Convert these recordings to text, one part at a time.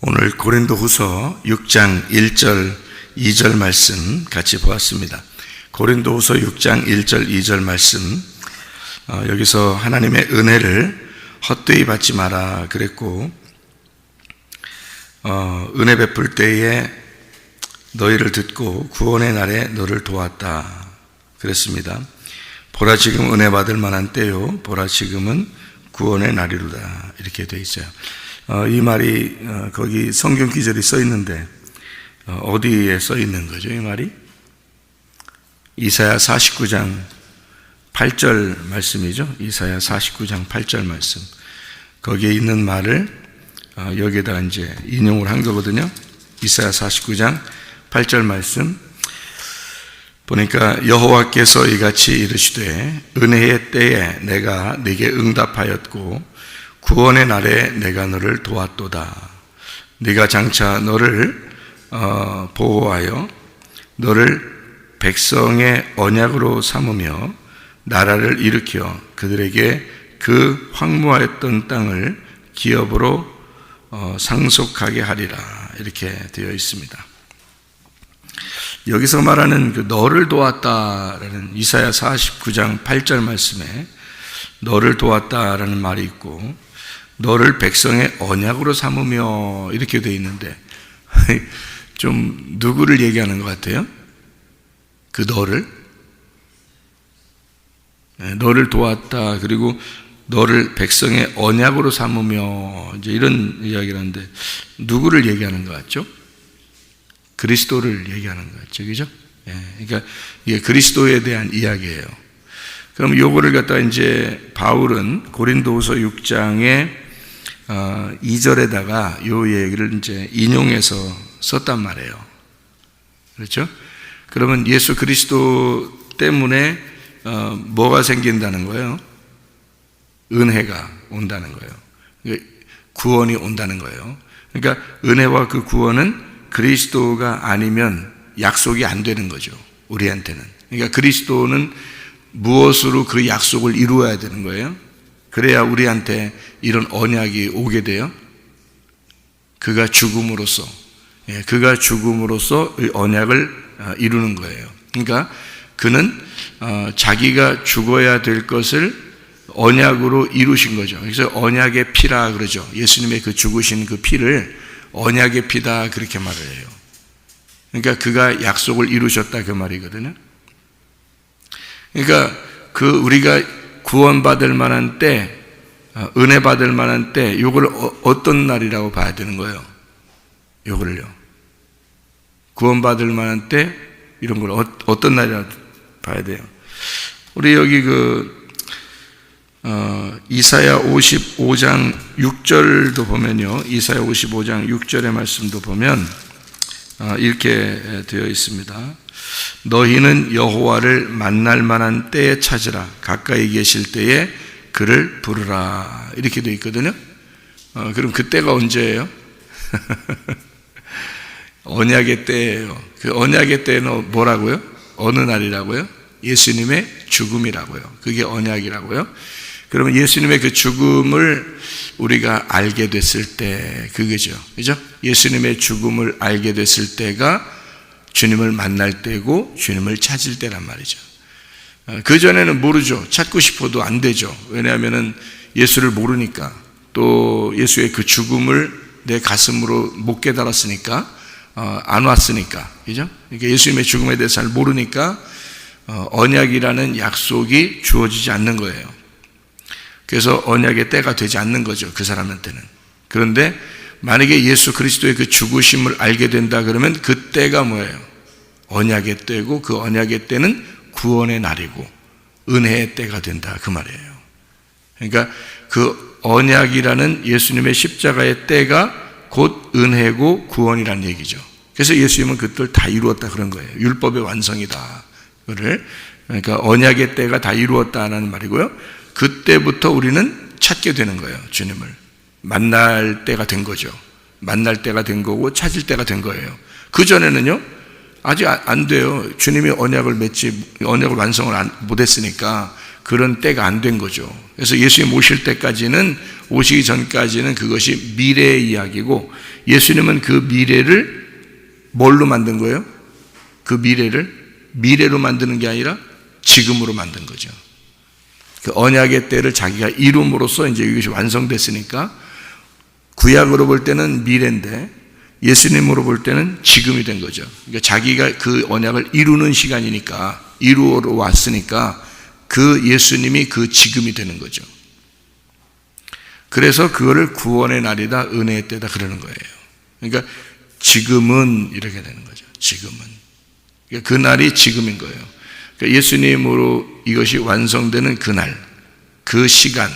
오늘 고린도후서 6장 1절 2절 말씀 같이 보았습니다. 고린도후서 6장 1절 2절 말씀, 여기서 하나님의 은혜를 헛되이 받지 마라 그랬고, 은혜 베풀 때에 너희를 듣고 구원의 날에 너를 도왔다 그랬습니다. 보라 지금 은혜 받을 만한 때요, 보라 지금은 구원의 날이로다, 이렇게 되어 있어요. 이 말이 거기 성경 기절이 써 있는데 어디에 써 있는 거죠? 이 말이 이사야 49장 8절 말씀이죠. 이사야 49장 8절 말씀, 거기에 있는 말을 여기에다 이제 인용을 한 거거든요. 이사야 49장 8절 말씀 보니까, 여호와께서 이같이 이르시되 은혜의 때에 내가 네게 응답하였고 구원의 날에 내가 너를 도왔도다. 네가 장차 너를 보호하여 너를 백성의 언약으로 삼으며 나라를 일으켜 그들에게 그 황무하였던 땅을 기업으로 상속하게 하리라, 이렇게 되어 있습니다. 여기서 말하는 그 너를 도왔다라는 이사야 49장 8절 말씀에 너를 도왔다라는 말이 있고, 너를 백성의 언약으로 삼으며 이렇게 되어 있는데 좀 누구를 얘기하는 것 같아요? 그 너를 도왔다, 그리고 너를 백성의 언약으로 삼으며, 이제 이런 이야기를 하는데 누구를 얘기하는 것 같죠? 그리스도를 얘기하는 것 같죠, 그죠? 그러니까 이게 그리스도에 대한 이야기예요. 그럼 요거를 갖다가 이제 바울은 고린도후서 6장의 2절에다가 요 얘기를 이제 인용해서 썼단 말이에요. 그렇죠? 그러면 예수 그리스도 때문에 뭐가 생긴다는 거예요? 은혜가 온다는 거예요. 구원이 온다는 거예요. 그러니까 은혜와 그 구원은 그리스도가 아니면 약속이 안 되는 거죠, 우리한테는. 그러니까 그리스도는 무엇으로 그 약속을 이루어야 되는 거예요? 그래야 우리한테 이런 언약이 오게 돼요. 그가 죽음으로써 이 언약을 이루는 거예요. 그러니까 그는 자기가 죽어야 될 것을 언약으로 이루신 거죠. 그래서 언약의 피라 그러죠. 예수님의 그 죽으신 그 피를 언약의 피다, 그렇게 말을 해요. 그러니까 그가 약속을 이루셨다, 그 말이거든요. 그러니까 우리가 구원받을 만한 때, 은혜 받을 만한 때, 요걸 어떤 날이라고 봐야 되는 거예요? 요걸요. 구원받을 만한 때, 이런 걸 어떤 날이라고 봐야 돼요? 우리 여기 이사야 55장 6절도 보면요, 이사야 55장 6절의 말씀도 보면 이렇게 되어 있습니다. 너희는 여호와를 만날 만한 때에 찾으라, 가까이 계실 때에 그를 부르라, 이렇게 되어 있거든요. 그럼 그때가 언제예요? 언약의 때예요. 그 언약의 때는 뭐라고요? 어느 날이라고요? 예수님의 죽음이라고요. 그게 언약이라고요. 그러면 예수님의 그 죽음을 우리가 알게 됐을 때, 그거죠, 그죠? 예수님의 죽음을 알게 됐을 때가 주님을 만날 때고 주님을 찾을 때란 말이죠. 그전에는 모르죠. 찾고 싶어도 안 되죠. 왜냐하면 예수를 모르니까, 또 예수의 그 죽음을 내 가슴으로 못 깨달았으니까, 안 왔으니까, 그죠? 그러니까 예수님의 죽음에 대해서 잘 모르니까 언약이라는 약속이 주어지지 않는 거예요. 그래서 언약의 때가 되지 않는 거죠, 그 사람한테는. 그런데 만약에 예수 그리스도의 그 죽으심을 알게 된다 그러면 그 때가 뭐예요? 언약의 때고, 그 언약의 때는 구원의 날이고 은혜의 때가 된다, 그 말이에요. 그러니까 그 언약이라는 예수님의 십자가의 때가 곧 은혜고 구원이라는 얘기죠. 그래서 예수님은 그것을 다 이루었다, 그런 거예요. 율법의 완성이다, 그러니까 언약의 때가 다 이루었다는 말이고요. 그때부터 우리는 찾게 되는 거예요. 주님을 만날 때가 된 거죠. 만날 때가 된 거고 찾을 때가 된 거예요. 그전에는요, 아직 안 돼요. 주님이 언약을 완성을 못했으니까 그런 때가 안 된 거죠. 그래서 예수님 오실 때까지는, 오시기 전까지는 그것이 미래의 이야기고, 예수님은 그 미래를 뭘로 만든 거예요? 그 미래로 만드는 게 아니라 지금으로 만든 거죠. 그 언약의 때를 자기가 이룸으로써 이제 이것이 완성됐으니까 구약으로 볼 때는 미래인데 예수님으로 볼 때는 지금이 된 거죠. 그러니까 자기가 그 언약을 이루는 시간이니까, 이루어 왔으니까 그 예수님이 그 지금이 되는 거죠. 그래서 그거를 구원의 날이다, 은혜의 때다 그러는 거예요. 그러니까 지금은 이렇게 되는 거죠. 지금은. 그러니까 그 날이 지금인 거예요. 그러니까 예수님으로 이것이 완성되는 그 날, 그 시간,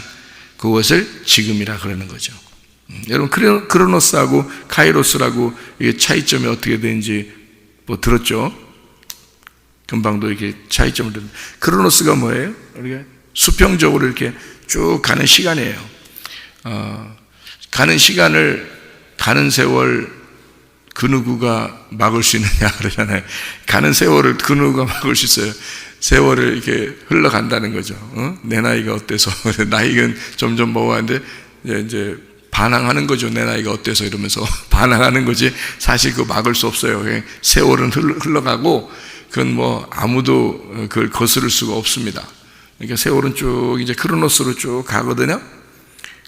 그것을 지금이라 그러는 거죠. 여러분 크로노스하고 카이로스라고 이게 차이점이 어떻게 되는지 뭐 들었죠? 금방도 이렇게 차이점을 듣는데, 크로노스가 뭐예요? 우리가 수평적으로 이렇게 쭉 가는 시간이에요. 가는 시간을, 가는 세월 그 누구가 막을 수 있느냐 그러잖아요. 가는 세월을 그 누구가 막을 수 있어요. 세월을 이렇게 흘러간다는 거죠. 내 나이가 어때서 나이는 점점 먹어가는데 이제 반항하는 거죠. 내 나이가 어때서 이러면서 반항하는 거지. 사실 그거 막을 수 없어요. 세월은 흘러가고 그건 뭐 아무도 그걸 거스를 수가 없습니다. 그러니까 세월은 쭉 이제 크로노스로 쭉 가거든요.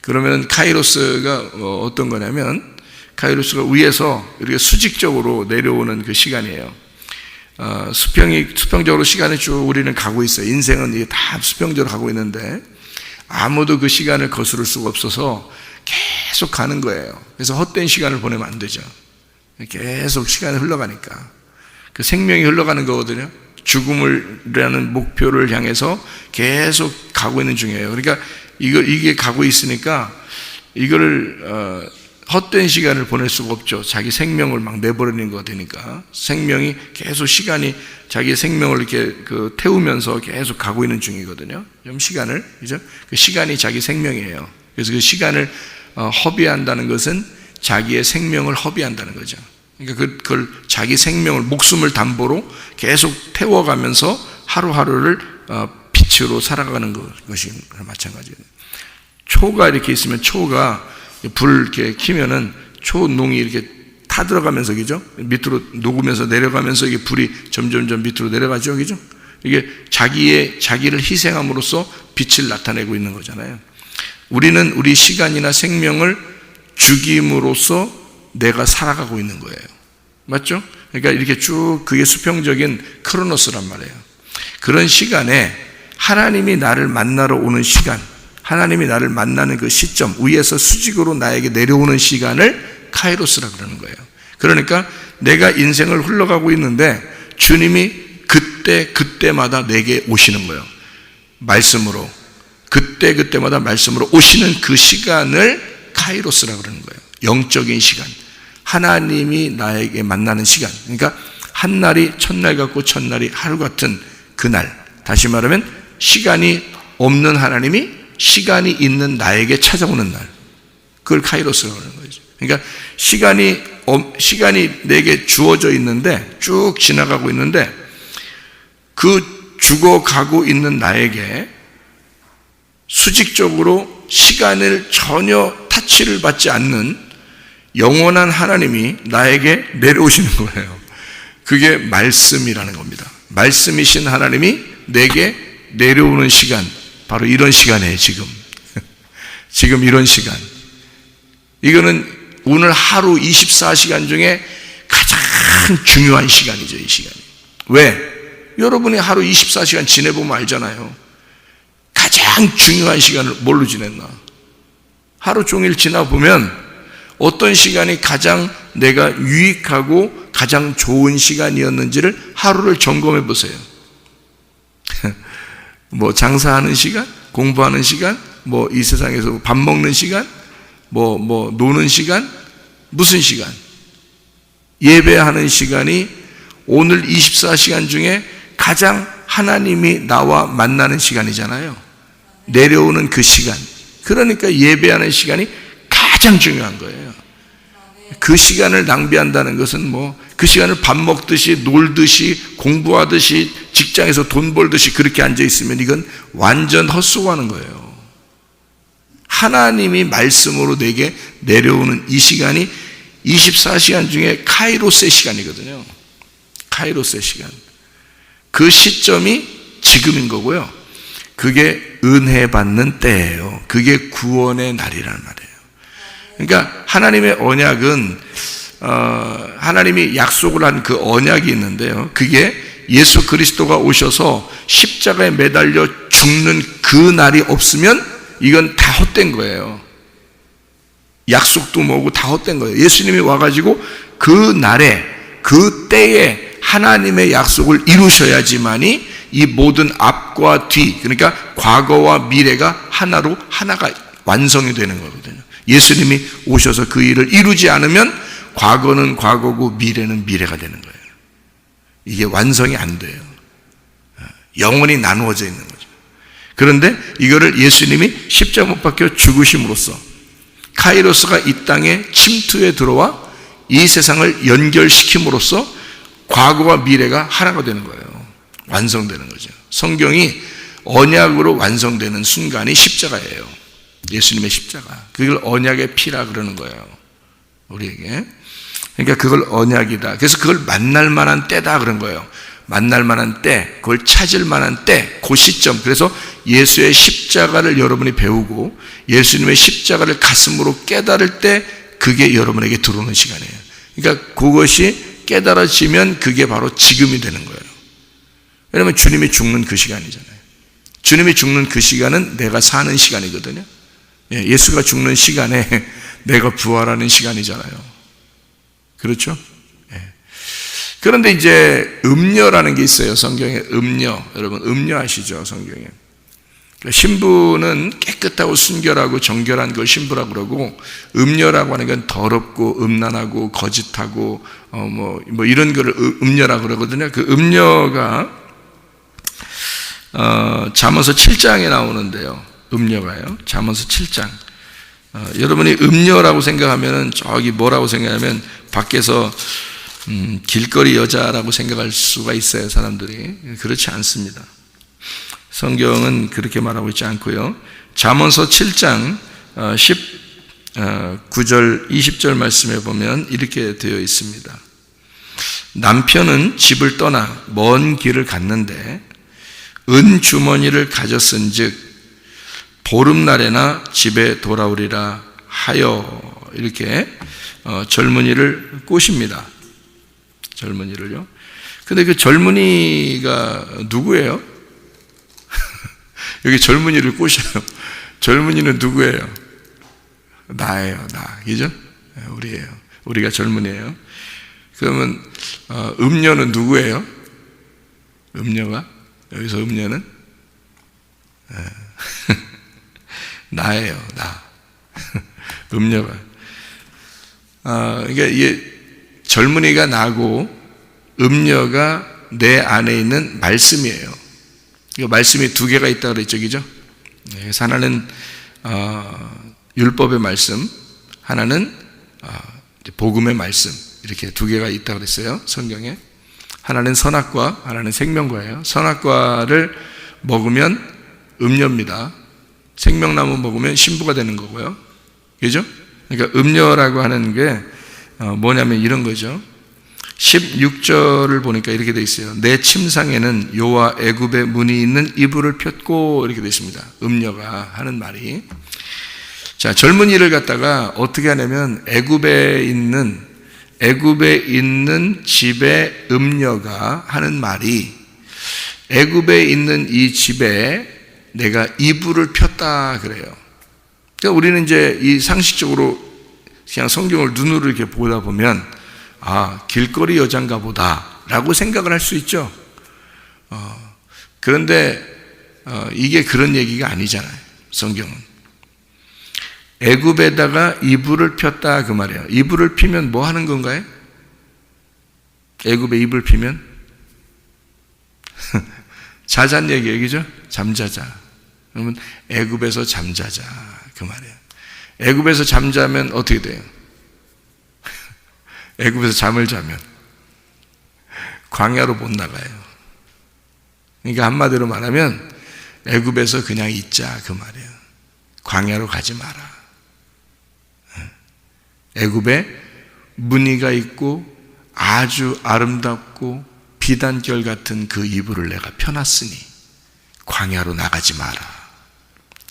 그러면 카이로스가 어떤 거냐면, 카이로스가 위에서 이렇게 수직적으로 내려오는 그 시간이에요. 수평적으로 시간을 쭉 우리는 가고 있어요. 인생은 이게 다 수평적으로 가고 있는데 아무도 그 시간을 거스를 수가 없어서 계속 가는 거예요. 그래서 헛된 시간을 보내면 안 되죠. 계속 시간이 흘러가니까 그 생명이 흘러가는 거거든요. 죽음이라는 목표를 향해서 계속 가고 있는 중이에요. 그러니까 이게 가고 있으니까 이거를 헛된 시간을 보낼 수가 없죠. 자기 생명을 막 내버리는 거 되니까 생명이 계속 시간이 자기 생명을 이렇게 태우면서 계속 가고 있는 중이거든요. 좀 시간을, 그죠? 그 시간이 자기 생명이에요. 그래서 그 시간을 허비한다는 것은 자기의 생명을 허비한다는 거죠. 그러니까 그걸 자기 생명을, 목숨을 담보로 계속 태워가면서 하루하루를 빛으로 살아가는 것이 마찬가지예요. 초가 이렇게 있으면, 초가 불 이렇게 키면은 초농이 이렇게 타들어가면서, 그죠? 밑으로 녹으면서 내려가면서 이게 불이 점점 밑으로 내려가죠, 그죠? 이게 자기를 희생함으로써 빛을 나타내고 있는 거잖아요. 우리는 우리 시간이나 생명을 죽임으로써 내가 살아가고 있는 거예요. 맞죠? 그러니까 이렇게 쭉 그게 수평적인 크로노스란 말이에요. 그런 시간에 하나님이 나를 만나러 오는 시간, 하나님이 나를 만나는 그 시점, 위에서 수직으로 나에게 내려오는 시간을 카이로스라 그러는 거예요. 그러니까 내가 인생을 흘러가고 있는데 주님이 그때마다 내게 오시는 거예요. 말씀으로. 그때마다 말씀으로 오시는 그 시간을 카이로스라 그러는 거예요. 영적인 시간. 하나님이 나에게 만나는 시간. 그러니까 한 날이 첫날 같고 첫날이 하루 같은 그 날. 다시 말하면 시간이 없는 하나님이 시간이 있는 나에게 찾아오는 날. 그걸 카이로스라고 하는 거죠. 그러니까 시간이 내게 주어져 있는데, 쭉 지나가고 있는데, 그 죽어가고 있는 나에게 수직적으로 시간을 전혀 타치를 받지 않는 영원한 하나님이 나에게 내려오시는 거예요. 그게 말씀이라는 겁니다. 말씀이신 하나님이 내게 내려오는 시간, 바로 이런 시간이에요. 지금 이런 시간. 이거는 오늘 하루 24시간 중에 가장 중요한 시간이죠. 이 시간이. 왜? 여러분이 하루 24시간 지내보면 알잖아요. 가장 중요한 시간을 뭘로 지냈나? 하루 종일 지나보면 어떤 시간이 가장 내가 유익하고 가장 좋은 시간이었는지를 하루를 점검해 보세요. 뭐 장사하는 시간, 공부하는 시간, 뭐 이 세상에서 밥 먹는 시간, 뭐 노는 시간, 무슨 시간? 예배하는 시간이 오늘 24시간 중에 가장 하나님이 나와 만나는 시간이잖아요. 내려오는 그 시간. 그러니까 예배하는 시간이 가장 중요한 거예요. 그 시간을 낭비한다는 것은 그 시간을 밥 먹듯이, 놀듯이, 공부하듯이, 직장에서 돈 벌듯이 그렇게 앉아있으면 이건 완전 헛수고하는 거예요. 하나님이 말씀으로 내게 내려오는 이 시간이 24시간 중에 카이로스의 시간이거든요. 카이로스의 시간. 그 시점이 지금인 거고요. 그게 은혜 받는 때예요. 그게 구원의 날이라는 말이에요. 그러니까 하나님의 언약은 하나님이 약속을 한 그 언약이 있는데요. 그게 예수 그리스도가 오셔서 십자가에 매달려 죽는 그 날이 없으면 이건 다 헛된 거예요. 약속도 뭐고 다 헛된 거예요. 예수님이 와가지고 그 날에, 그 때에 하나님의 약속을 이루셔야지만이 이 모든 앞과 뒤, 그러니까 과거와 미래가 하나가 완성이 되는 거거든요. 예수님이 오셔서 그 일을 이루지 않으면 과거는 과거고 미래는 미래가 되는 거예요. 이게 완성이 안 돼요. 영원히 나누어져 있는 거죠. 그런데 이거를 예수님이 십자가 못 박혀 죽으심으로써 카이로스가 이 땅에 침투해 들어와 이 세상을 연결시킴으로써 과거와 미래가 하나가 되는 거예요. 완성되는 거죠. 성경이 언약으로 완성되는 순간이 십자가예요. 예수님의 십자가. 그걸 언약의 피라 그러는 거예요. 우리에게. 그러니까 그걸 언약이다. 그래서 그걸 만날 만한 때다 그런 거예요. 만날 만한 때, 그걸 찾을 만한 때, 그 시점. 그래서 예수의 십자가를 여러분이 배우고 예수님의 십자가를 가슴으로 깨달을 때 그게 여러분에게 들어오는 시간이에요. 그러니까 그것이 깨달아지면 그게 바로 지금이 되는 거예요. 왜냐하면 주님이 죽는 그 시간이잖아요. 주님이 죽는 그 시간은 내가 사는 시간이거든요. 예수가 죽는 시간에 내가 부활하는 시간이잖아요. 그렇죠? 그런데 이제 음녀라는 게 있어요. 성경에 음녀. 여러분 음녀 아시죠? 성경에. 신부는 깨끗하고 순결하고 정결한 걸 신부라고 그러고 음녀라고 하는 건 더럽고 음란하고 거짓하고 뭐 이런 거를 음녀라고 그러거든요. 그 음녀가 잠언서 7장에 나오는데요. 음녀가요. 잠언서 7장. 여러분이 음녀라고 생각하면은 저기 뭐라고 생각하면 밖에서 길거리 여자라고 생각할 수가 있어요. 사람들이. 그렇지 않습니다. 성경은 그렇게 말하고 있지 않고요. 잠언서 7장 19절 20절 말씀에 보면 이렇게 되어 있습니다. 남편은 집을 떠나 먼 길을 갔는데 은 주머니를 가졌은즉 보름날에나 집에 돌아오리라 하여 이렇게 젊은이를 꼬십니다. 젊은이를요. 근데 그 젊은이가 누구예요? 여기 젊은이를 꼬셔요. 젊은이는 누구예요? 나예요, 나. 그죠? 우리예요. 우리가 젊은이에요. 그러면 음녀는 누구예요? 음녀가? 여기서 음녀는? 나예요, 나. 음녀가. 그러니까 이게 젊은이가 나고 음녀가 내 안에 있는 말씀이에요. 말씀이 두 개가 있다고 그랬죠, 그죠? 그래서 하나는 율법의 말씀, 하나는 복음의 말씀, 이렇게 두 개가 있다고 그랬어요, 성경에. 하나는 선악과, 하나는 생명과예요. 선악과를 먹으면 음녀입니다. 생명나무 먹으면 신부가 되는 거고요. 그죠? 그러니까 음녀라고 하는 게 뭐냐면 이런 거죠. 16절을 보니까 이렇게 되어 있어요. 내 침상에는 여호와 애굽의 문이 있는 이불을 폈고 이렇게 되어 있습니다. 음녀가 하는 말이. 자, 젊은이를 갖다가 어떻게 하냐면 애굽에 있는 집의 음녀가 하는 말이 애굽에 있는 이 집에 내가 이불을 폈다 그래요. 그러니까 우리는 이제 이 상식적으로 그냥 성경을 눈으로 이렇게 보다 보면 길거리 여잔가 보다 라고 생각을 할 수 있죠. 그런데 이게 그런 얘기가 아니잖아요. 성경은 애굽에다가 이불을 폈다 그 말이에요. 이불을 피면 뭐 하는 건가요? 애굽에 이불 피면 자잔 얘기예요. 그죠? 잠자자. 그러면 애굽에서 잠자자 그 말이에요. 애굽에서 잠자면 어떻게 돼요? 애굽에서 잠을 자면 광야로 못 나가요. 그러니까 한마디로 말하면 애굽에서 그냥 있자 그 말이에요. 광야로 가지 마라. 애굽에 무늬가 있고 아주 아름답고 비단결 같은 그 이불을 내가 펴놨으니 광야로 나가지 마라.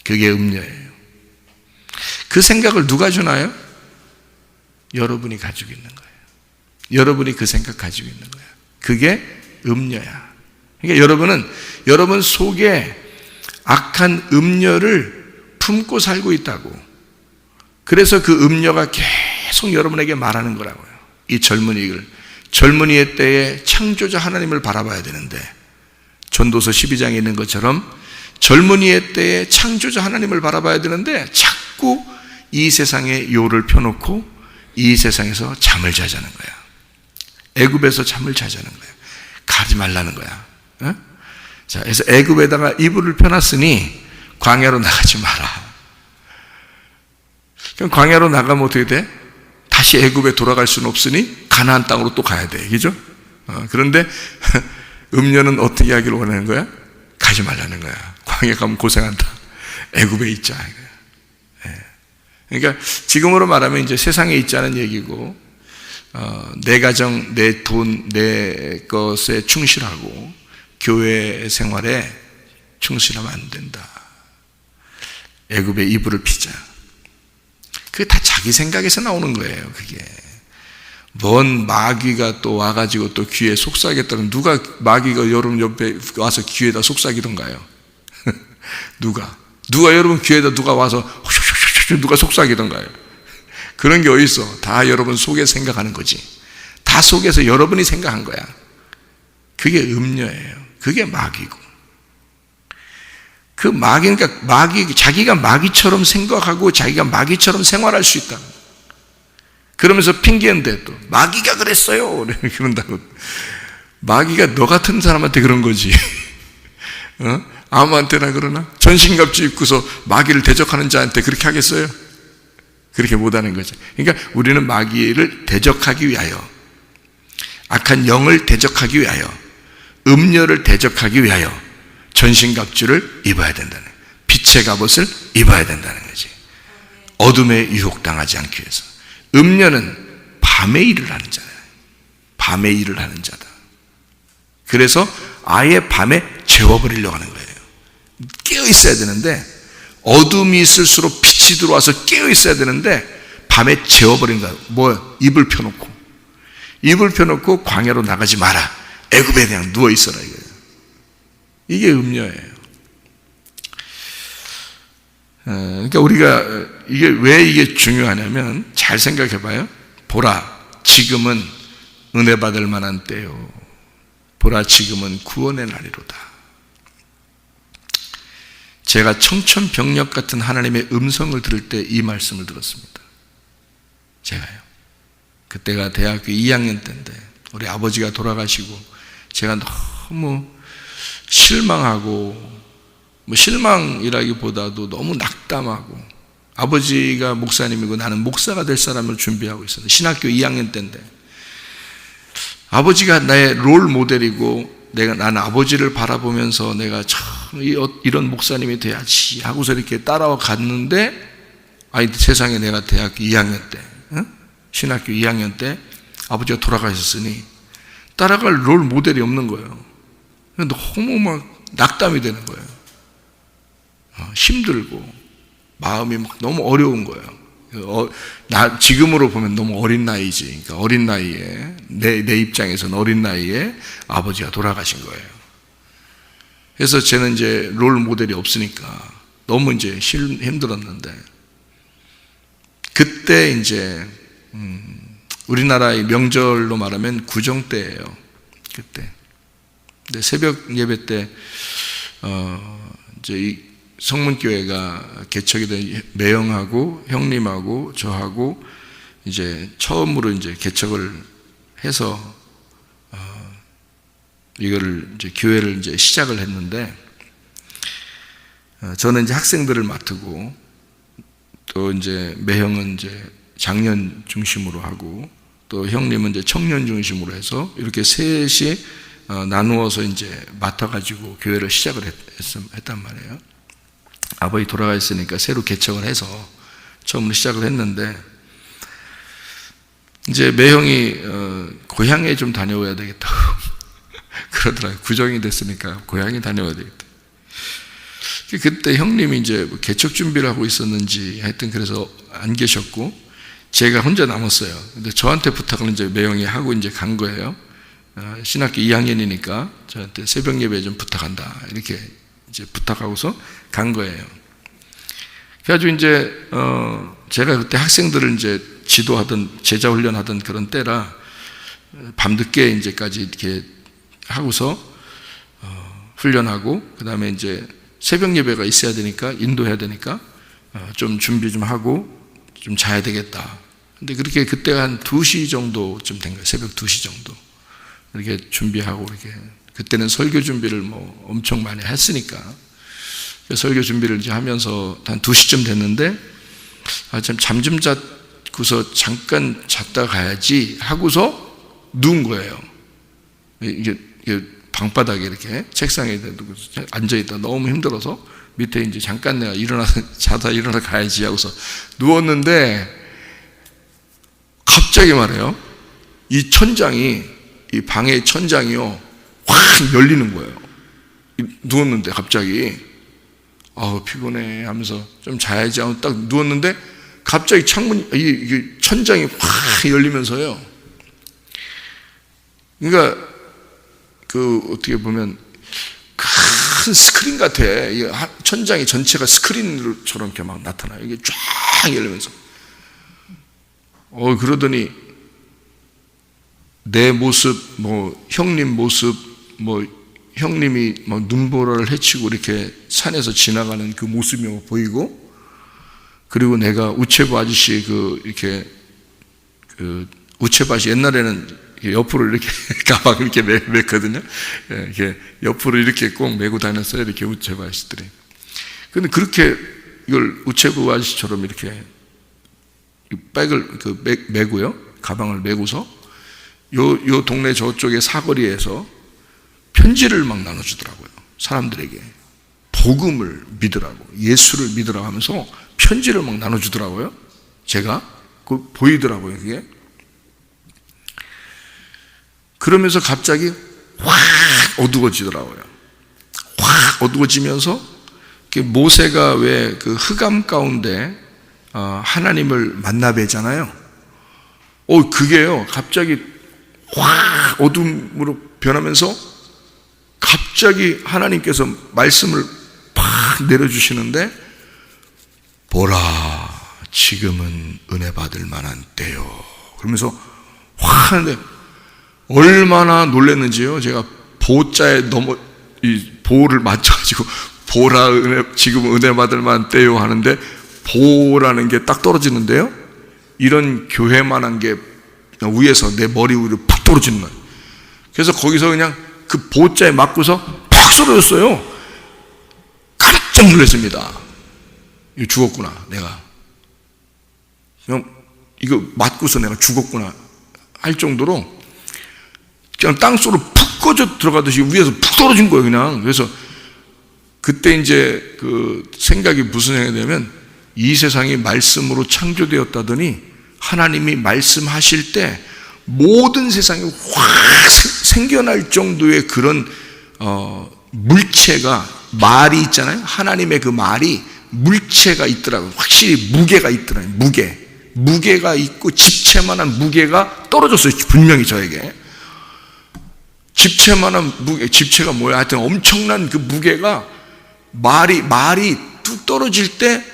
그게 음녀예요. 그 생각을 누가 주나요? 여러분이 가지고 있는 거예요. 여러분이 그 생각 가지고 있는 거예요. 그게 음녀야. 그러니까 여러분 속에 악한 음녀를 품고 살고 있다고. 그래서 그 음녀가 계속 여러분에게 말하는 거라고요. 이 젊은이의 때에 창조자 하나님을 바라봐야 되는데, 전도서 12장에 있는 것처럼 젊은이의 때에 창조자 하나님을 바라봐야 되는데 자꾸 이 세상에 요를 펴놓고 이 세상에서 잠을 자자는 거야. 애굽에서 잠을 자자는 거야. 가지 말라는 거야. 어? 자, 그래서 애굽에다가 이불을 펴놨으니 광야로 나가지 마라. 그럼 광야로 나가면 어떻게 돼? 다시 애굽에 돌아갈 수는 없으니 가나안 땅으로 또 가야 돼. 그죠? 그런데 음녀는 어떻게 하기를 원하는 거야? 가지 말라는 거야. 광야 가면 고생한다. 애굽에 있자. 그러니까 지금으로 말하면 이제 세상에 있자는 얘기고, 내 가정, 내 돈, 내 것에 충실하고 교회 생활에 충실하면 안 된다. 애굽의 이불을 피자. 그게 다 자기 생각에서 나오는 거예요. 그게 뭔 마귀가 또 와가지고 또 귀에 속삭였다는, 누가 마귀가 여러분 옆에 와서 귀에다 속삭이던가요? 누가 여러분 귀에다 누가 와서 누가 속삭이던가요? 그런 게 어디 있어? 다 여러분 속에 생각하는 거지. 다 속에서 여러분이 생각한 거야. 그게 음녀예요. 그게 마귀고. 그 마귀니까 자기가 마귀처럼 생각하고 자기가 마귀처럼 생활할 수 있다. 그러면서 핑계인데 또 마귀가 그랬어요. 그런다고. 마귀가 너 같은 사람한테 그런 거지. 아무한테나 그러나? 전신갑주 입고서 마귀를 대적하는 자한테 그렇게 하겠어요? 그렇게 못하는 거죠. 그러니까 우리는 마귀를 대적하기 위하여, 악한 영을 대적하기 위하여, 음녀를 대적하기 위하여 전신갑주를 입어야 된다는, 빛의 갑옷을 입어야 된다는 거지. 어둠에 유혹당하지 않기 위해서. 음녀는 밤에 일을 하는 자다. 밤에 일을 하는 자다. 그래서 아예 밤에 재워버리려고 하는 거예요. 깨어 있어야 되는데, 어둠이 있을수록 빛이 들어와서 깨어 있어야 되는데 밤에 재워버린 거야. 이불 펴놓고 광야로 나가지 마라. 애굽에 그냥 누워 있어라 이거예요. 이게 음녀예요. 그러니까 우리가 왜 이게 중요하냐면, 잘 생각해봐요. 보라, 지금은 은혜 받을 만한 때요. 보라, 지금은 구원의 날이로다. 제가 청천벽력 같은 하나님의 음성을 들을 때 이 말씀을 들었습니다. 제가요. 그때가 대학교 2학년 때인데 우리 아버지가 돌아가시고 제가 너무 실망하고, 실망이라기보다도 너무 낙담하고, 아버지가 목사님이고 나는 목사가 될 사람을 준비하고 있었는데, 신학교 2학년 때인데 아버지가 나의 롤 모델이고, 나는 아버지를 바라보면서 내가 참 이런 목사님이 돼야지 하고서 이렇게 따라와 갔는데, 세상에 내가 대학교 2학년 때, 신학교 2학년 때 아버지가 돌아가셨으니 따라갈 롤 모델이 없는 거예요. 너무 막 낙담이 되는 거예요. 힘들고 마음이 막 너무 어려운 거예요. 지금으로 보면 너무 어린 나이지. 그러니까 어린 나이에, 내 입장에서는 어린 나이에 아버지가 돌아가신 거예요. 그래서 저는 이제 롤 모델이 없으니까 너무 이제 힘들었는데, 그때 이제 우리나라의 명절로 말하면 구정 때예요. 그때. 근데 새벽 예배 때 이제 이 성문교회가 개척이 된 매형하고 형님하고 저하고 이제 처음으로 이제 개척을 해서 이거를 이제 교회를 이제 시작을 했는데, 저는 이제 학생들을 맡고, 또 이제 매형은 이제 장년 중심으로 하고, 또 형님은 이제 청년 중심으로 해서 이렇게 셋이 나누어서 이제 맡아가지고 교회를 시작을 했단 말이에요. 아버지 돌아가셨으니까 새로 개척을 해서 처음으로 시작을 했는데, 이제 매형이 고향에 좀 다녀와야 되겠다 그러더라고요. 구정이 됐으니까 고향에 다녀와야 되겠다. 그때 형님이 이제 개척 준비를 하고 있었는지 하여튼 그래서 안 계셨고 제가 혼자 남았어요. 근데 저한테 부탁을 이제 매형이 하고 이제 간 거예요. 신학교 2학년이니까 저한테 새벽 예배 좀 부탁한다 이렇게 이제 부탁하고서 간 거예요. 그래가지고 이제 제가 그때 학생들을 이제 지도하던 제자 훈련하던 그런 때라 밤늦게 이제까지 이렇게 하고서 훈련하고 그 다음에 이제 새벽 예배가 있어야 되니까 인도해야 되니까 좀 준비 좀 하고 좀 자야 되겠다. 근데 그렇게 그때가 한 2시 정도쯤 된 거예요. 새벽 2시 정도 이렇게 준비하고 이렇게 그때는 설교 준비를 뭐 엄청 많이 했으니까 설교 준비를 이제 하면서 한 2시쯤 됐는데 잠 좀 자고서 잠깐 잤다 가야지 하고서 누운 거예요. 이게 방바닥에 이렇게 책상에 앉아있다 너무 힘들어서 밑에 이제 잠깐 내가 자다 일어나 가야지 하고서 누웠는데 갑자기 말해요. 이 천장이 이 방의 천장이요 확 열리는 거예요. 누웠는데 갑자기 피곤해 하면서 좀 자야지 하고 딱 누웠는데 갑자기 창문이 이게 천장이 확 열리면서요. 그러니까 어떻게 보면 큰 스크린 같아. 천장이 전체가 스크린처럼 이렇게 막 나타나요. 이게 쫙 열리면서. 그러더니 내 모습, 형님 모습, 형님이 눈보라를 헤치고 이렇게 산에서 지나가는 그 모습이 보이고, 그리고 내가 우체부 아저씨 이렇게 우체부 아저씨 옛날에는 옆으로 이렇게 가방 이렇게 맸거든요. 이렇게 옆으로 이렇게 꼭 메고 다녔어요. 이렇게 우체부 아저씨들이. 근데 그렇게 이걸 우체부 아저씨처럼 이렇게 백을 메고요. 가방을 메고서 요 동네 저쪽에 사거리에서 편지를 막 나눠주더라고요. 사람들에게 복음을 믿으라고, 예수를 믿으라고 하면서 편지를 막 나눠주더라고요. 제가 보이더라고요. 그게. 그러면서 갑자기 확 어두워지더라고요. 확 어두워지면서 모세가 왜 그 흑암 가운데 하나님을 만나 뵈잖아요. 그게요 갑자기 확 어둠으로 변하면서 갑자기 하나님께서 말씀을 팍 내려주시는데, 보라 지금은 은혜 받을 만한 때요 그러면서 확 하는데 얼마나 놀랐는지요. 제가 보자에 이 보를 맞춰가지고 보라 지금 은혜 받을 만한 때요 하는데 보라는 게 딱 떨어지는데요. 이런 교회만한 게 위에서 내 머리 위로 푹 떨어지는 거예요. 그래서 거기서 그냥 그 보자에 맞고서 팍 쓰러졌어요. 깜짝 놀랐습니다. 이거 죽었구나 내가. 그냥 이거 맞고서 내가 죽었구나 할 정도로 그냥 땅속으로 푹 꺼져 들어가듯이 위에서 푹 떨어진 거예요 그냥. 그래서 그때 이제 그 생각이 무슨 생각이 되냐면, 이 세상이 말씀으로 창조되었다더니 하나님이 말씀하실 때 모든 세상이 확 생겨날 정도의 그런 물체가, 말이 있잖아요. 하나님의 그 말이 물체가 있더라고요. 확실히 무게가 있더라고요. 무게가 있고 집채만한 무게가 떨어졌어요. 분명히 저에게 집채만한 무게, 집채가 뭐야 하여튼 엄청난 그 무게가 말이 뚝 떨어질 때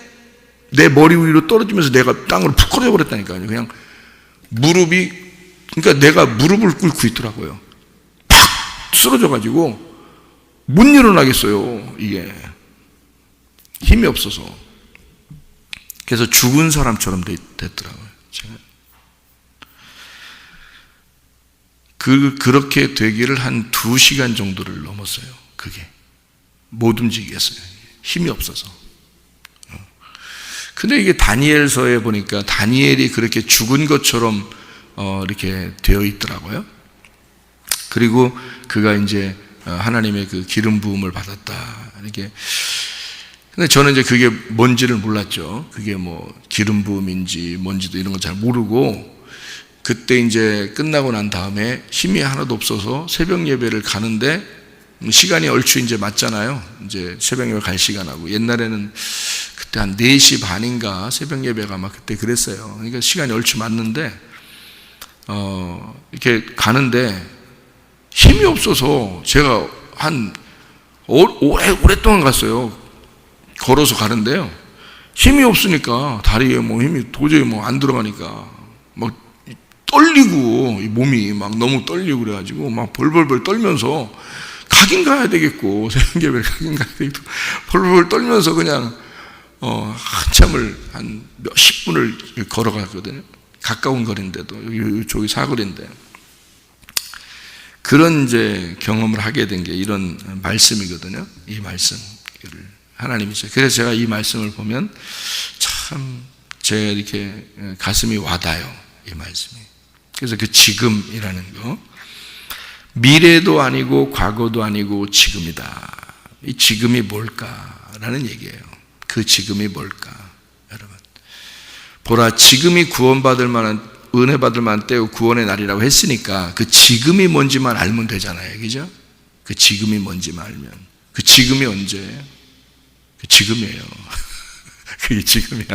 내 머리 위로 떨어지면서 내가 땅으로 푹 꺼져 버렸다니까요. 그냥 그러니까 내가 무릎을 꿇고 있더라고요. 팍 쓰러져 가지고 못 일어나겠어요. 이게 힘이 없어서. 그래서 죽은 사람처럼 됐더라고요. 제가. 그렇게 되기를 한 2시간 정도를 넘었어요. 그게 못 움직이겠어요. 힘이 없어서. 근데 이게 다니엘서에 보니까 다니엘이 그렇게 죽은 것처럼 이렇게 되어 있더라고요. 그리고 그가 이제 하나님의 그 기름 부음을 받았다 이렇게. 근데 저는 이제 그게 뭔지를 몰랐죠. 그게 뭐 기름 부음인지 뭔지도 이런 건 잘 모르고 그때 이제 끝나고 난 다음에 힘이 하나도 없어서 새벽 예배를 가는데 시간이 얼추 이제 맞잖아요. 이제 새벽 예배 갈 시간하고. 옛날에는 그때 한 4시 반인가 새벽 예배가 막 그때 그랬어요. 그러니까 시간이 얼추 맞는데, 이렇게 가는데 힘이 없어서 제가 한 오랫동안 갔어요. 걸어서 가는데요. 힘이 없으니까 다리에 뭐 힘이 도저히 뭐 안 들어가니까 막 떨리고 몸이 막 너무 떨리고 그래가지고 막 벌벌벌 떨면서 가긴 가야 되겠고 새벽 예배를 가긴 가야 되겠고 벌벌벌 떨면서 그냥 한참을 한 몇십 분을 걸어갔거든요. 가까운 거리인데도 저기 사거리인데 그런 이제 경험을 하게 된 게 이런 말씀이거든요. 이 말씀 하나님이죠. 그래서 제가 이 말씀을 보면 참 제 이렇게 가슴이 와닿아요. 이 말씀이. 그래서 그 지금이라는 거, 미래도 아니고 과거도 아니고 지금이다. 이 지금이 뭘까라는 얘기예요. 그 지금이 뭘까, 여러분? 보라, 지금이 구원받을 만한, 은혜 받을 만한 때요 구원의 날이라고 했으니까 그 지금이 뭔지만 알면 되잖아요, 그죠? 그 지금이 뭔지만 알면. 그 지금이 언제예요? 그 지금이에요. 그게 지금이야.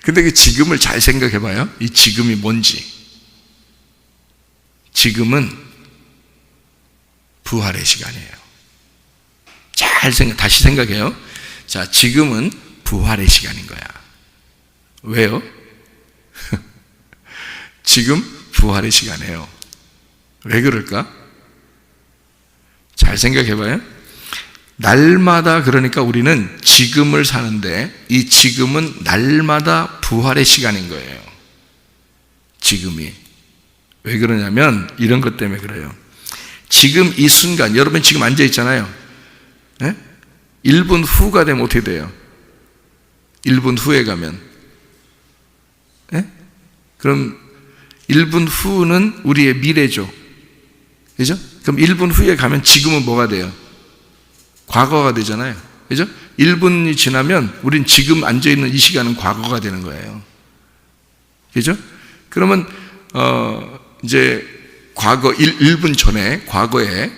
근데 그 지금을 잘 생각해 봐요. 이 지금이 뭔지. 지금은 부활의 시간이에요. 다시 생각해요. 자, 지금은 부활의 시간인 거야. 왜요? 지금 부활의 시간이에요. 왜 그럴까? 잘 생각해 봐요. 날마다, 그러니까 우리는 지금을 사는데 이 지금은 날마다 부활의 시간인 거예요. 지금이. 왜 그러냐면 이런 것 때문에 그래요. 지금 이 순간, 여러분 지금 앉아 있잖아요. 네? 1분 후가 되면 어떻게 돼요? 1분 후에 가면. 네? 그럼 1분 후는 우리의 미래죠. 그죠? 그럼 1분 후에 가면 지금은 뭐가 돼요? 과거가 되잖아요. 그죠? 1분이 지나면 우린 지금 앉아있는 이 시간은 과거가 되는 거예요. 그죠? 그러면 이제 과거 1분 전에 과거에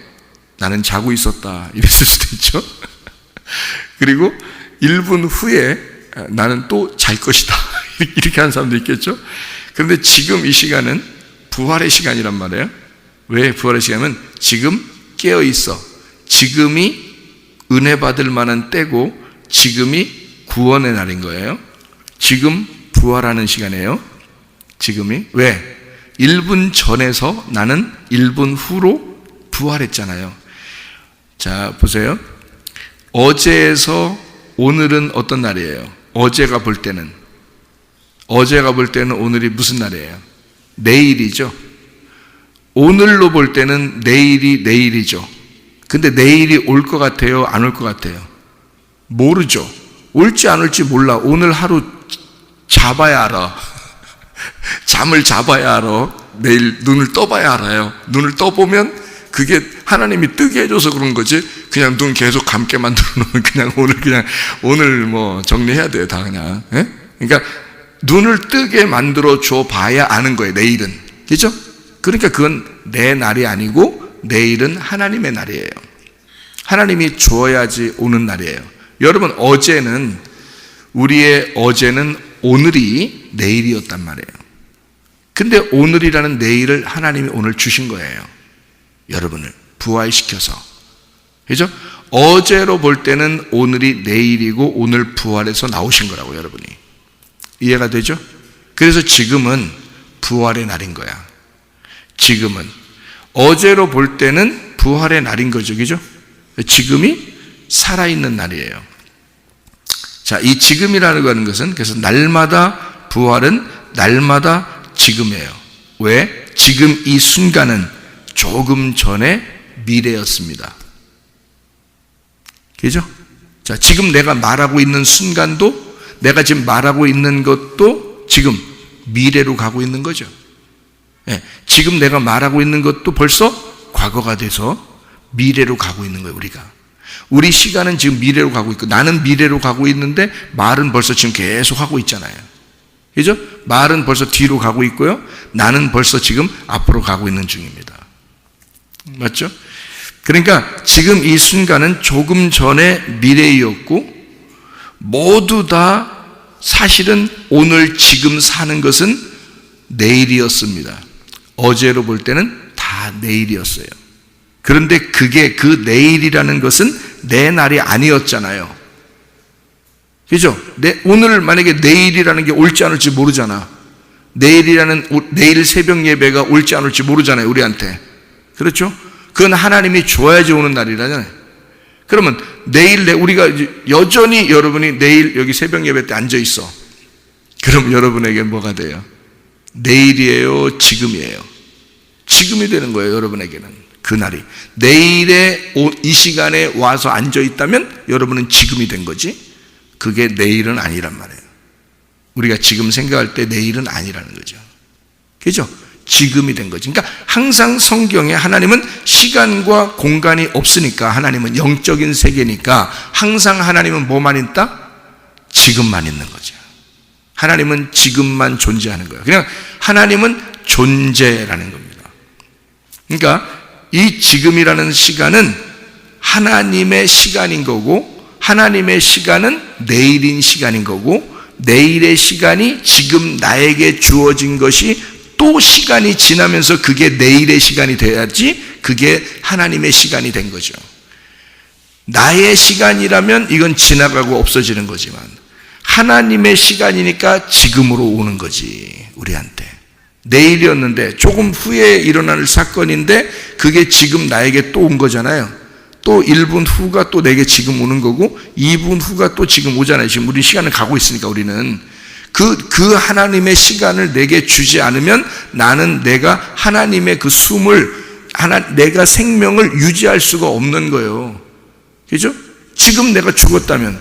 나는 자고 있었다 이랬을 수도 있죠. 그리고 1분 후에 나는 또 잘 것이다 이렇게 하는 사람도 있겠죠. 그런데 지금 이 시간은 부활의 시간이란 말이에요. 왜 부활의 시간이면 지금 깨어 있어. 지금이 은혜 받을 만한 때고 지금이 구원의 날인 거예요. 지금 부활하는 시간이에요. 지금이. 왜? 1분 전에서 나는 1분 후로 부활했잖아요. 자, 보세요. 어제에서 오늘은 어떤 날이에요? 어제가 볼 때는 오늘이 무슨 날이에요? 내일이죠. 오늘로 볼 때는 내일이 내일이죠. 근데 내일이 올 것 같아요? 안 올 것 같아요? 모르죠. 올지 안 올지 몰라. 오늘 하루 잡아야 알아. 잠을 잡아야 알아. 내일 눈을 떠봐야 알아요. 눈을 떠보면 그게 하나님이 뜨게 해줘서 그런 거지. 그냥 눈 계속 감게 만들어 놓으면 그냥 오늘 뭐 정리해야 돼요. 다 그냥. 예? 그러니까 눈을 뜨게 만들어 줘 봐야 아는 거예요. 내일은. 그죠? 그러니까 그건 내 날이 아니고 내일은 하나님의 날이에요. 하나님이 주어야지 오는 날이에요. 여러분, 우리의 어제는 오늘이 내일이었단 말이에요. 근데 오늘이라는 내일을 하나님이 오늘 주신 거예요. 여러분을 부활시켜서. 그죠? 어제로 볼 때는 오늘이 내일이고 오늘 부활해서 나오신 거라고, 여러분이. 이해가 되죠? 그래서 지금은 부활의 날인 거야. 지금은. 어제로 볼 때는 부활의 날인 거죠. 그죠? 지금이 살아있는 날이에요. 자, 이 지금이라는 것은 그래서 날마다 부활은 날마다 지금이에요. 왜? 지금 이 순간은 조금 전에 미래였습니다. 그죠? 자, 지금 내가 말하고 있는 순간도, 내가 지금 말하고 있는 것도 지금 미래로 가고 있는 거죠. 예, 지금 내가 말하고 있는 것도 벌써 과거가 돼서 미래로 가고 있는 거예요, 우리가. 우리 시간은 지금 미래로 가고 있고, 나는 미래로 가고 있는데 말은 벌써 지금 계속 하고 있잖아요. 그죠? 말은 벌써 뒤로 가고 있고요. 나는 벌써 지금 앞으로 가고 있는 중입니다. 맞죠? 그러니까 지금 이 순간은 조금 전에 미래이었고 모두 다 사실은 오늘 지금 사는 것은 내일이었습니다. 어제로 볼 때는 다 내일이었어요. 그런데 그게 그 내일이라는 것은 내 날이 아니었잖아요. 그죠? 오늘 만약에 내일이라는 게 올지 않을지 모르잖아. 내일 새벽 예배가 올지 않을지 모르잖아요, 우리한테. 그렇죠? 그건 하나님이 줘야지 오는 날이라잖아요. 그러면 내일 우리가 여전히 여러분이 내일 여기 새벽 예배 때 앉아 있어. 그럼 여러분에게 뭐가 돼요? 내일이에요, 지금이에요? 지금이 되는 거예요, 여러분에게는. 그날이. 내일에 이 시간에 와서 앉아 있다면 여러분은 지금이 된 거지. 그게 내일은 아니란 말이에요. 우리가 지금 생각할 때 내일은 아니라는 거죠. 그죠? 지금이 된 거지. 그러니까 항상 성경에 하나님은 시간과 공간이 없으니까, 하나님은 영적인 세계니까 항상 하나님은 뭐만 있다? 지금만 있는 거죠. 하나님은 지금만 존재하는 거예요. 그냥 하나님은 존재라는 겁니다. 그러니까 이 지금이라는 시간은 하나님의 시간인 거고, 하나님의 시간은 내일인 시간인 거고, 내일의 시간이 지금 나에게 주어진 것이 또 시간이 지나면서 그게 내일의 시간이 돼야지 그게 하나님의 시간이 된 거죠. 나의 시간이라면 이건 지나가고 없어지는 거지만 하나님의 시간이니까 지금으로 오는 거지, 우리한테. 내일이었는데 조금 후에 일어날 사건인데 그게 지금 나에게 또 온 거잖아요. 또 1분 후가 또 내게 지금 오는 거고 2분 후가 또 지금 오잖아요. 지금 우리 시간을 가고 있으니까 우리는 그 하나님의 시간을 내게 주지 않으면 나는 내가 하나님의 그 숨을 내가 생명을 유지할 수가 없는 거예요. 그죠? 지금 내가 죽었다면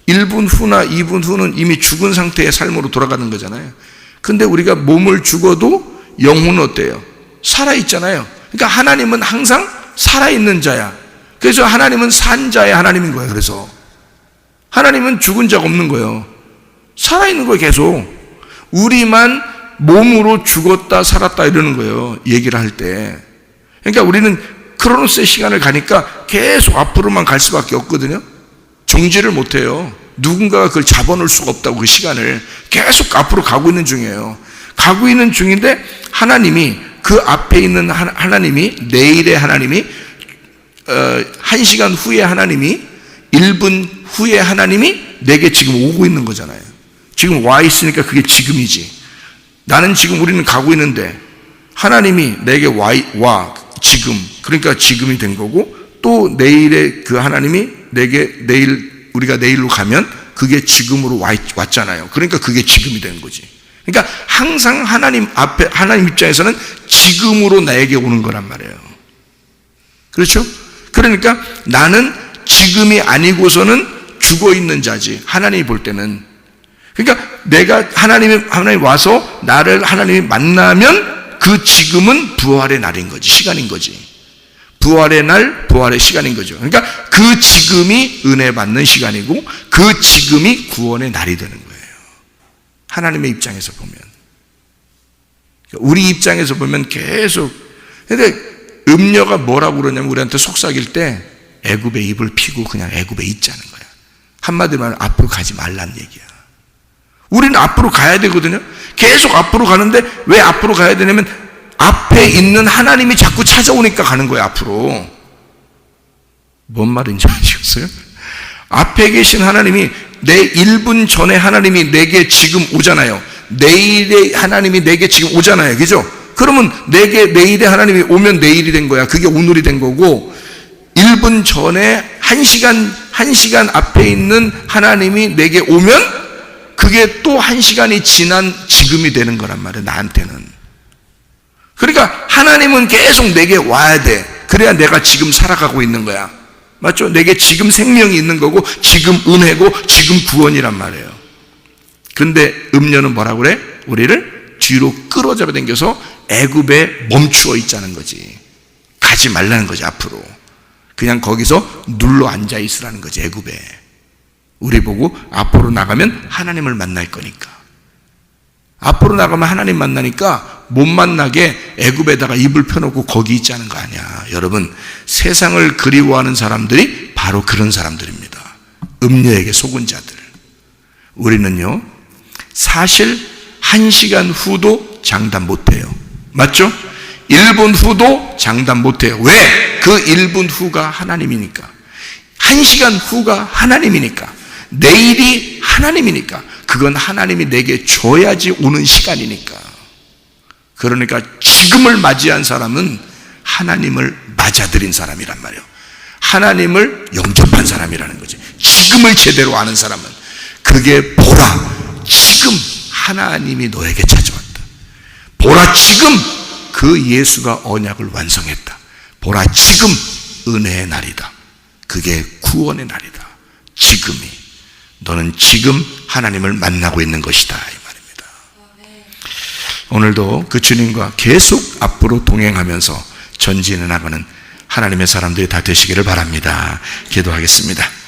1분 후나 2분 후는 이미 죽은 상태의 삶으로 돌아가는 거잖아요. 근데 우리가 몸을 죽어도 영혼은 어때요? 살아있잖아요. 그러니까 하나님은 항상 살아있는 자야. 그래서 하나님은 산 자의 하나님인 거예요. 그래서 하나님은 죽은 자가 없는 거예요. 살아있는 거예요. 계속. 우리만 몸으로 죽었다 살았다 이러는 거예요, 얘기를 할 때. 그러니까 우리는 크로노스의 시간을 가니까 계속 앞으로만 갈 수밖에 없거든요. 정지를 못해요. 누군가가 그걸 잡아놓을 수가 없다고. 그 시간을 계속 앞으로 가고 있는 중이에요. 가고 있는 중인데 하나님이, 그 앞에 있는 하나님이, 내일의 하나님이, 1시간 후에 하나님이, 1분 후에 하나님이 내게 지금 오고 있는 거잖아요. 지금 와 있으니까 그게 지금이지. 나는 지금, 우리는 가고 있는데 하나님이 내게 와 지금, 그러니까 지금이 된 거고, 또 내일의 그 하나님이 내게 우리가 내일로 가면 그게 지금으로 왔잖아요. 그러니까 그게 지금이 된 거지. 그러니까 항상 하나님 앞에, 하나님 입장에서는 지금으로 나에게 오는 거란 말이에요. 그렇죠? 그러니까 나는 지금이 아니고서는 죽어 있는 자지, 하나님이 볼 때는. 그러니까 내가 하나님이 와서 나를 하나님이 만나면 그 지금은 부활의 날인 거지, 시간인 거지. 부활의 날, 부활의 시간인 거죠. 그러니까 그 지금이 은혜 받는 시간이고 그 지금이 구원의 날이 되는 거예요, 하나님의 입장에서 보면. 우리 입장에서 보면 계속. 근데 음녀가 뭐라고 그러냐면, 우리한테 속삭일 때 애굽의 입을 피고 그냥 애굽에 있자는 거야. 한마디로 말하면 앞으로 가지 말란 얘기야. 우리는 앞으로 가야 되거든요. 계속 앞으로 가는데 왜 앞으로 가야 되냐면 앞에 있는 하나님이 자꾸 찾아오니까 가는 거예요, 앞으로. 뭔 말인지 아시겠어요? 앞에 계신 하나님이, 내 1분 전에 하나님이 내게 지금 오잖아요. 내일의 하나님이 내게 지금 오잖아요. 그죠? 그러면 내게 내일의 하나님이 오면 내일이 된 거야. 그게 오늘이 된 거고, 1분 전에 1시간 앞에 있는 하나님이 내게 오면 그게 또 1시간이 지난 지금이 되는 거란 말이에요, 나한테는. 그러니까 하나님은 계속 내게 와야 돼. 그래야 내가 지금 살아가고 있는 거야. 맞죠? 내게 지금 생명이 있는 거고 지금 은혜고 지금 구원이란 말이에요. 근데 음녀는 뭐라고 그래? 우리를 뒤로 끌어잡아 당겨서 애굽에 멈추어 있자는 거지. 가지 말라는 거지, 앞으로. 그냥 거기서 눌러 앉아 있으라는 거지, 애굽에. 우리 보고 앞으로 나가면 하나님을 만날 거니까. 앞으로 나가면 하나님 만나니까 못 만나게 애굽에다가 이불 펴놓고 거기 있자는 거 아니야. 여러분, 세상을 그리워하는 사람들이 바로 그런 사람들입니다. 음녀에게 속은 자들. 우리는요, 사실 1시간 후도 장담 못해요. 맞죠? 1분 후도 장담 못해요. 왜? 그 1분 후가 하나님이니까. 1시간 후가 하나님이니까. 내일이 하나님이니까. 그건 하나님이 내게 줘야지 오는 시간이니까. 그러니까 지금을 맞이한 사람은 하나님을 맞아들인 사람이란 말이에요. 하나님을 영접한 사람이라는 거지. 지금을 제대로 아는 사람은 그게 보라, 지금 하나님이 너에게 찾아왔다. 보라, 지금 그 예수가 언약을 완성했다. 보라, 지금 은혜의 날이다. 그게 구원의 날이다. 지금이. 너는 지금 하나님을 만나고 있는 것이다, 이 말입니다. 오늘도 그 주님과 계속 앞으로 동행하면서 전진해 나가는 하나님의 사람들이 다 되시기를 바랍니다. 기도하겠습니다.